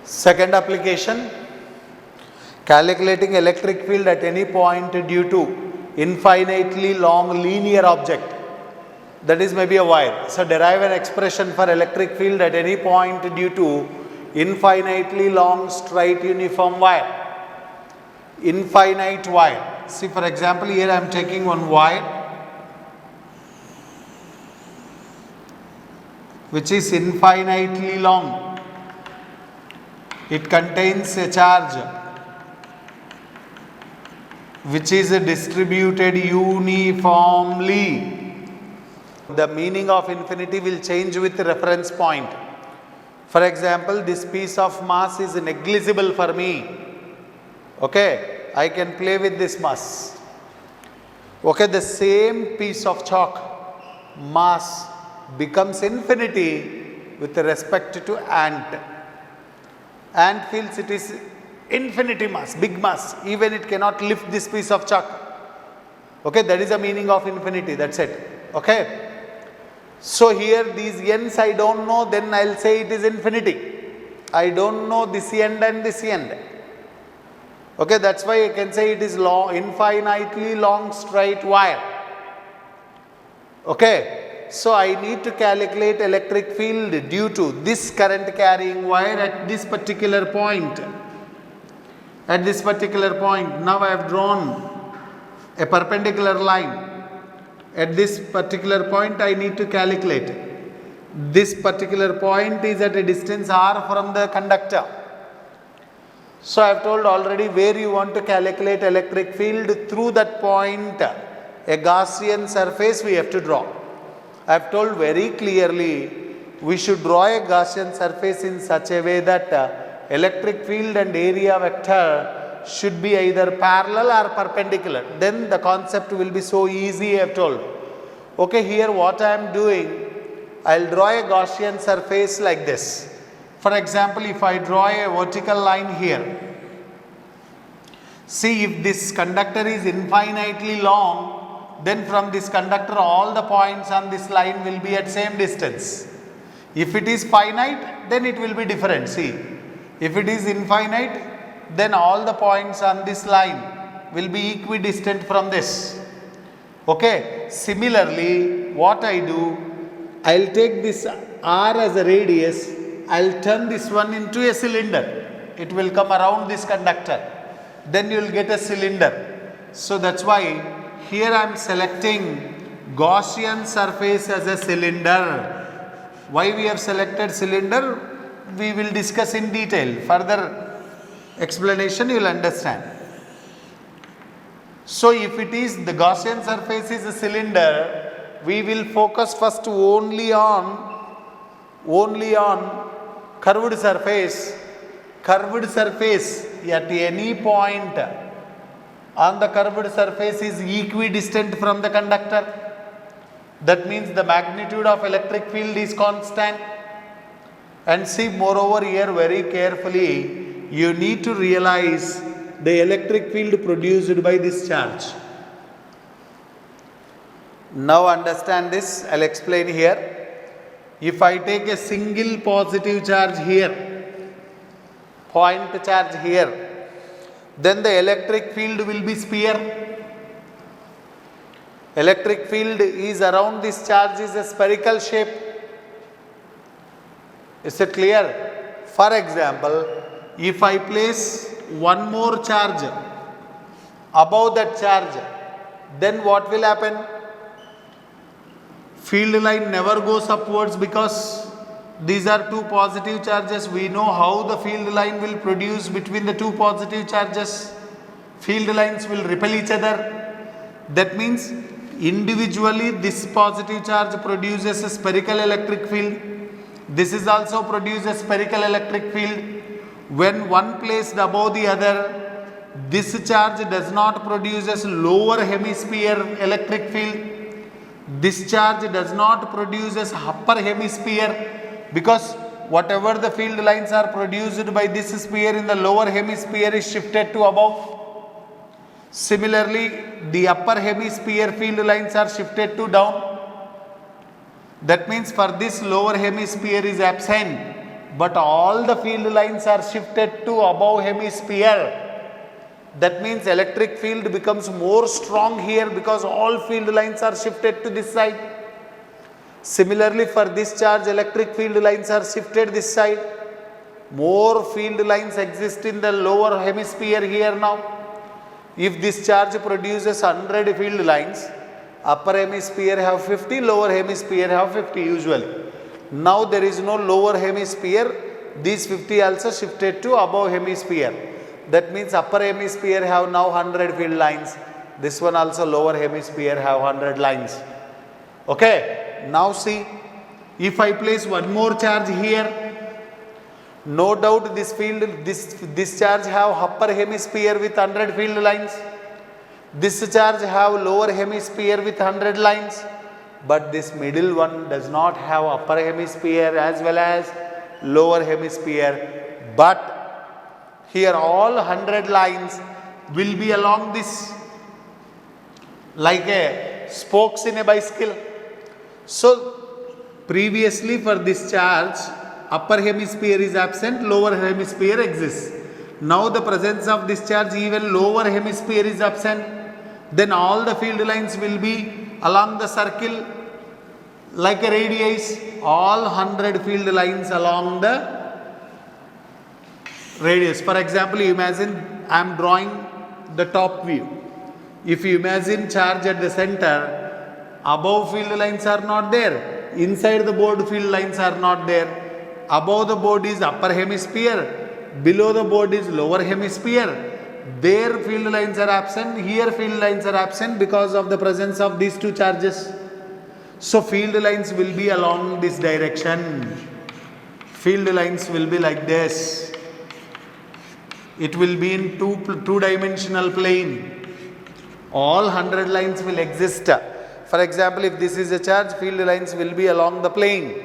Second application, calculating electric field at any point due to infinitely long linear object, that is maybe a wire. So derive an expression for electric field at any point due to infinitely long straight uniform wire. Infinite wire. See, for example, here I am taking one wire which is infinitely long. It contains a charge which is distributed uniformly. The meaning of infinity will change with reference point. For example, this piece of mass is negligible for me. Okay, I can play with this mass. Okay, the same piece of chalk mass becomes infinity with respect to ant. Ant feels it is infinity mass, big mass, even it cannot lift this piece of chalk. Okay, that is the meaning of infinity, that's it. Okay, so here these ends I don't know, then I will say it is infinity. I don't know this end and this end. Okay, that's why I can say it is long, infinitely long straight wire. Okay, so I need to calculate electric field due to this current carrying wire at this particular point. At this particular point, now I have drawn a perpendicular line. At this particular point, I need to calculate. This particular point is at a distance r from the conductor. So I have told already where you want to calculate electric field through that point. A Gaussian surface we have to draw. I have told very clearly we should draw a Gaussian surface in such a way that electric field and area vector should be either parallel or perpendicular. Then the concept will be so easy, I have told. Okay, here what I am doing, I will draw a Gaussian surface like this. For example, if I draw a vertical line here, see if this conductor is infinitely long, then from this conductor all the points on this line will be at same distance. If it is finite, then it will be different. See, if it is infinite, then all the points on this line will be equidistant from this. Okay, similarly what I do, I will take this r as a radius, I will turn this one into a cylinder. It will come around this conductor. Then you will get a cylinder. So that's why here I am selecting Gaussian surface as a cylinder. Why we have selected cylinder, we will discuss in detail. Further explanation you will understand. So if it is the Gaussian surface is a cylinder, we will focus first only on curved surface. Curved surface at any point on the curved surface is equidistant from the conductor. That means the magnitude of electric field is constant. And see, moreover here very carefully, you need to realize the electric field produced by this charge. Now understand this, I will explain here. If I take a single positive charge here, point charge here, then the electric field will be sphere. Electric field is around this charge is a spherical shape. Is it clear? For example, if I place one more charge above that charge, then what will happen? Field line never goes upwards because these are two positive charges. We know how the field line will produce between the two positive charges. Field lines will repel each other. That means individually this positive charge produces a spherical electric field. This is also produces spherical electric field. When one placed above the other, this charge does not produce a lower hemisphere electric field. This charge does not produce as upper hemisphere, because whatever the field lines are produced by this sphere in the lower hemisphere is shifted to above. Similarly, the upper hemisphere field lines are shifted to down. That means for this lower hemisphere is absent. but all the field lines are shifted to above hemisphere. That means electric field becomes more strong here because all field lines are shifted to this side. Similarly, for this charge, electric field lines are shifted this side. More field lines exist in the lower hemisphere here now. If this charge produces 100 field lines, upper hemisphere have 50, lower hemisphere have 50 usually. Now there is no lower hemisphere, these 50 also shifted to above hemisphere. That means upper hemisphere have now 100 field lines, this one also lower hemisphere have 100 lines. Okay, now see, if I place one more charge here, no doubt this charge have upper hemisphere with 100 field lines. This charge have lower hemisphere with 100 lines. But this middle one does not have upper hemisphere as well as lower hemisphere. But here all 100 lines will be along this like a spokes in a bicycle. So previously for this charge, upper hemisphere is absent, lower hemisphere exists. Now the presence of this charge, even lower hemisphere is absent. Then all the field lines will be along the circle like a radius. All 100 field lines along the radius. For example, imagine I am drawing the top view. If you imagine charge at the center, above field lines are not there. Inside the board field lines are not there. Above the board is upper hemisphere, below the board is lower hemisphere. There field lines are absent, here field lines are absent because of the presence of these two charges. So field lines will be along this direction. Field lines will be like this. It will be in two-dimensional plane. All 100 lines will exist. For example, if this is a charge, field lines will be along the plane.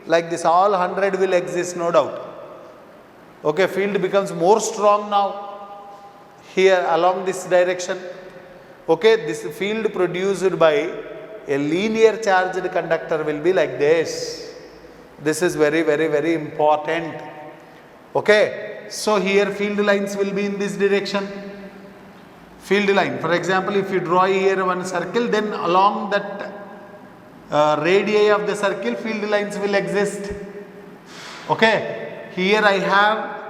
Like this, all 100 will exist, no doubt. Okay, field becomes more strong now. Here along this direction. Okay, this field produced by a linear charged conductor will be like this. This is very, very, very important. Okay, so here field lines will be in this direction. Field line, for example, if you draw here one circle, then along that radii of the circle, field lines will exist. Okay, here I have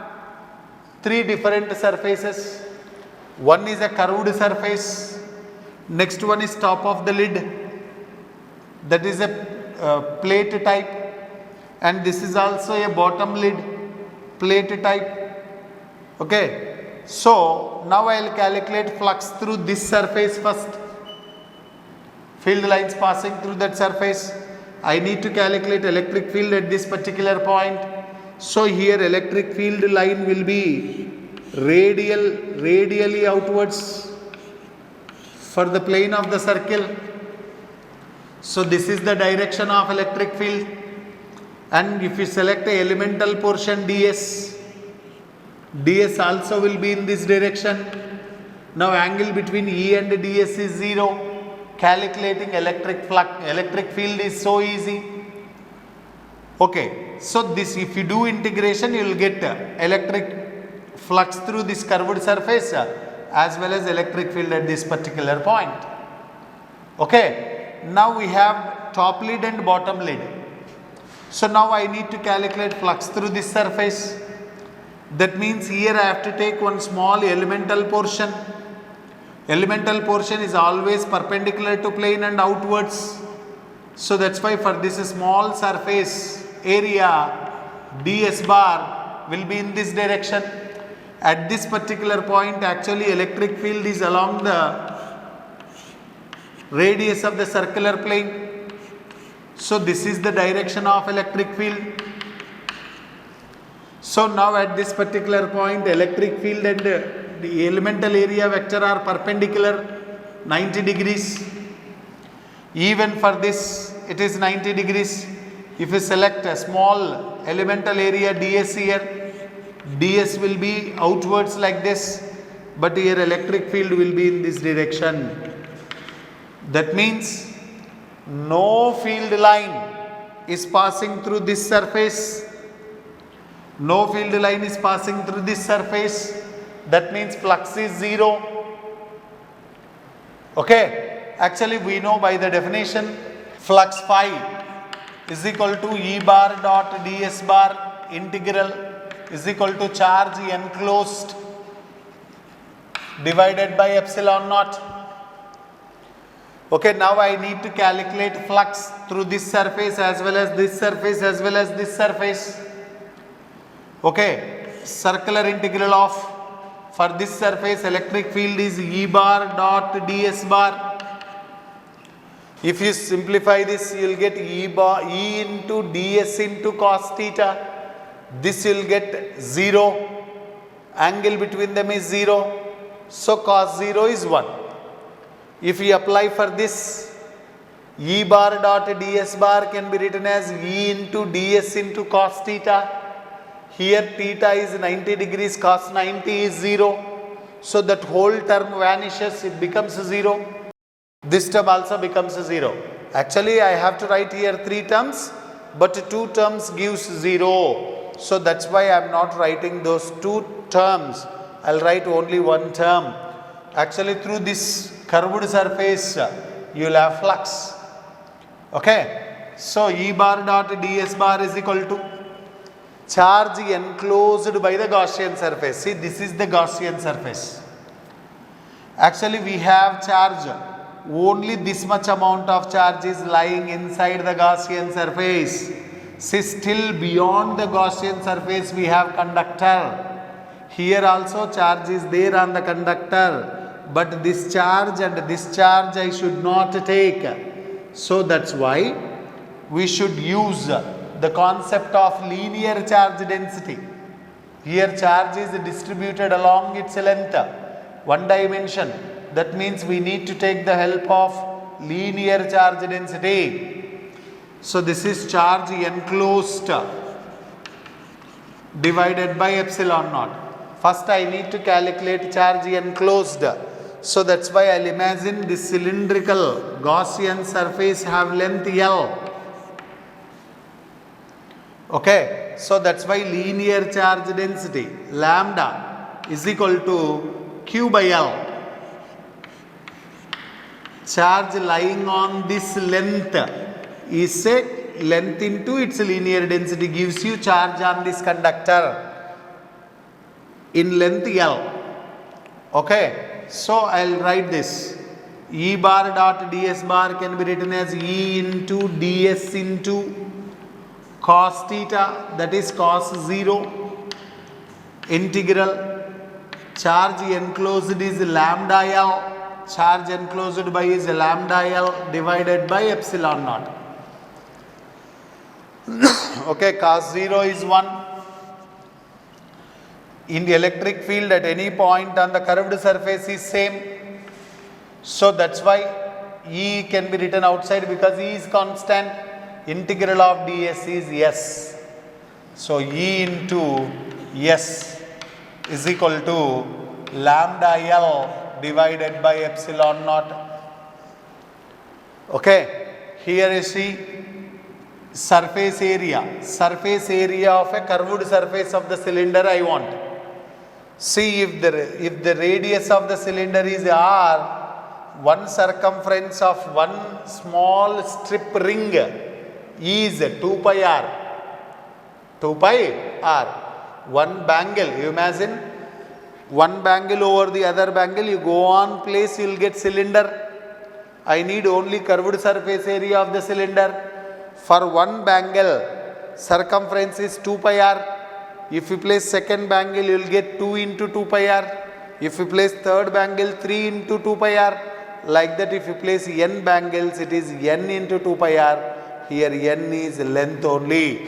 three different surfaces. One is a curved surface, next one is top of the lid, that is a plate type, and this is also a bottom lid plate type. Okay, so now I will calculate flux through this surface first. Field lines passing through that surface. I need to calculate electric field at this particular point. So here electric field line will be radially outwards for the plane of the circle. So this is the direction of electric field, and if you select a elemental portion ds also will be in this direction. Now angle between E and ds is 0. Calculating electric field is so easy. Okay, so this, if you do integration, you will get electric flux through this curved surface as well as electric field at this particular point. Okay, now we have top lid and bottom lid. So now I need to calculate flux through this surface. That means here I have to take one small elemental portion. Elemental portion is always perpendicular to plane and outwards. So that's why for this small surface area, ds bar will be in this direction. At this particular point, actually electric field is along the radius of the circular plane. So this is the direction of electric field. So now at this particular point, electric field and the elemental area vector are perpendicular 90 degrees. Even for this, it is 90 degrees. If you select a small elemental area ds here, ds will be outwards like this, but here electric field will be in this direction. That means no field line is passing through this surface. No field line is passing through this surface. That means flux is 0. Okay. Actually, we know by the definition, flux phi is equal to E bar dot ds bar integral is equal to charge enclosed divided by epsilon naught. Okay, now I need to calculate flux through this surface as well as this surface as well as this surface. Okay, circular integral of, for this surface electric field is E bar dot ds bar. If you simplify this, you will get E into ds into cos theta. This you will get 0. Angle between them is 0. So cos 0 is 1. If we apply for this, E bar dot ds bar can be written as E into ds into cos theta. Here theta is 90 degrees, cos 90 is 0. So that whole term vanishes, it becomes 0. This term also becomes 0. Actually, I have to write here 3 terms, but 2 terms gives 0. So that's why I am not writing those 2 terms. I will write only 1 term. Actually, through this curved surface, you will have flux. Okay. So E bar dot ds bar is equal to charge enclosed by the Gaussian surface. See, this is the Gaussian surface. Actually, we have charge. Only this much amount of charge is lying inside the Gaussian surface. See, still beyond the Gaussian surface we have conductor. Here also charge is there on the conductor. But this charge and this charge I should not take. So that's why we should use the concept of linear charge density. Here charge is distributed along its length, one dimension. That means we need to take the help of linear charge density. So this is charge enclosed divided by epsilon naught. First I need to calculate charge enclosed. So that's why I'll imagine this cylindrical Gaussian surface have length L. Okay, so that's why linear charge density lambda is equal to Q by L. Charge lying on this length is a length into its linear density gives you charge on this conductor in length L. Okay, so I'll write this. E bar dot ds bar can be written as E into ds into cos theta, that is cos 0, integral charge enclosed is lambda L. Charge enclosed by is lambda L divided by epsilon naught. Okay, cos 0 is 1. In the electric field at any point on the curved surface is same. So that's why E can be written outside because E is constant. Integral of ds is S. So E into S is equal to lambda L divided by epsilon naught. Okay, here you see surface area of a curved surface of the cylinder I want. See, if the radius of the cylinder is R, one circumference of one small strip ring is 2 pi r. One bangle, you imagine, one bangle over the other bangle, you go on place, you will get cylinder. I need only curved surface area of the cylinder. For one bangle, circumference is 2 pi r. If you place second bangle, you will get 2 into 2 pi r. If you place third bangle, 3 into 2 pi r. Like that, if you place n bangles, it is n into 2 pi r. Here n is length only.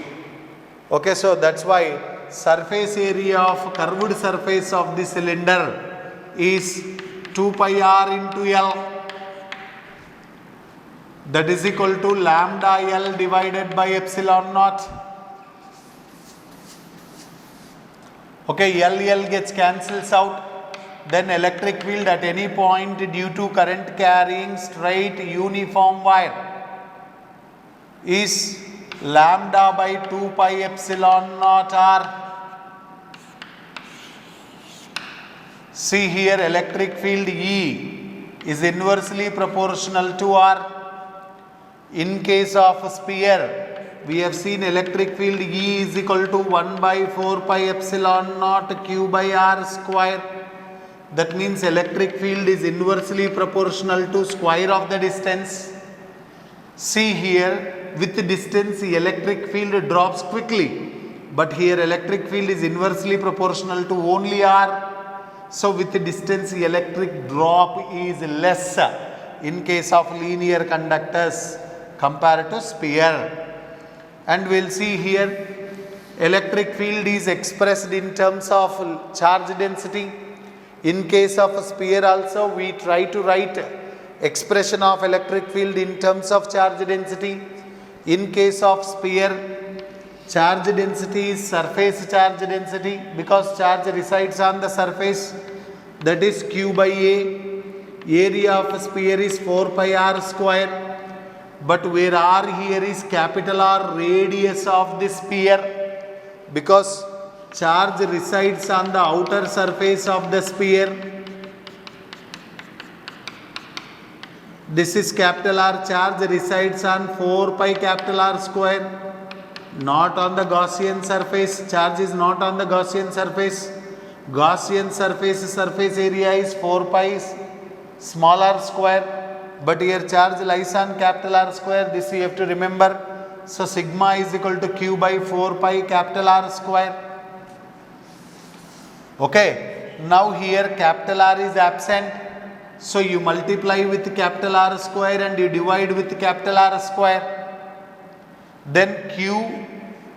Okay, so that's why surface area of curved surface of the cylinder is 2 pi r into L. That is equal to lambda L divided by epsilon naught. Okay, L gets cancels out. Then electric field at any point due to current carrying straight uniform wire is lambda by 2 pi epsilon naught r. See here, electric field E is inversely proportional to R. In case of a sphere, we have seen electric field E is equal to 1 by 4 pi epsilon naught Q by R square. That means electric field is inversely proportional to square of the distance. See here, with the distance the electric field drops quickly, but here electric field is inversely proportional to only R. So with the distance the electric drop is less in case of linear conductors compared to sphere. And we will see here, electric field is expressed in terms of charge density. In case of a sphere also, we try to write expression of electric field in terms of charge density. In case of sphere, charge density is surface charge density because charge resides on the surface, that is Q by A. Area of a sphere is 4 pi R square. But where R here is capital R, radius of the sphere, because charge resides on the outer surface of the sphere. This is capital R, charge resides on 4 pi capital R square, not on the Gaussian surface. Charge is not on the Gaussian surface. Gaussian surface area is 4 pi small r square. But here charge lies on capital R square, this you have to remember. So sigma is equal to Q by 4 pi capital R square. Okay, now here capital R is absent. So you multiply with capital R square and you divide with capital R square. Then Q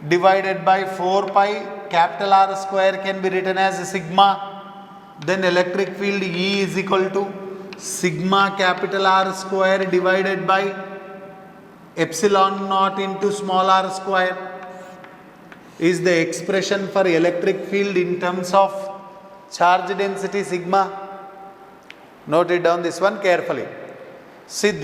divided by 4 pi capital R square can be written as sigma. Then electric field E is equal to sigma capital R square divided by epsilon naught into small r square is the expression for electric field in terms of charge density sigma. Note it down this one carefully. See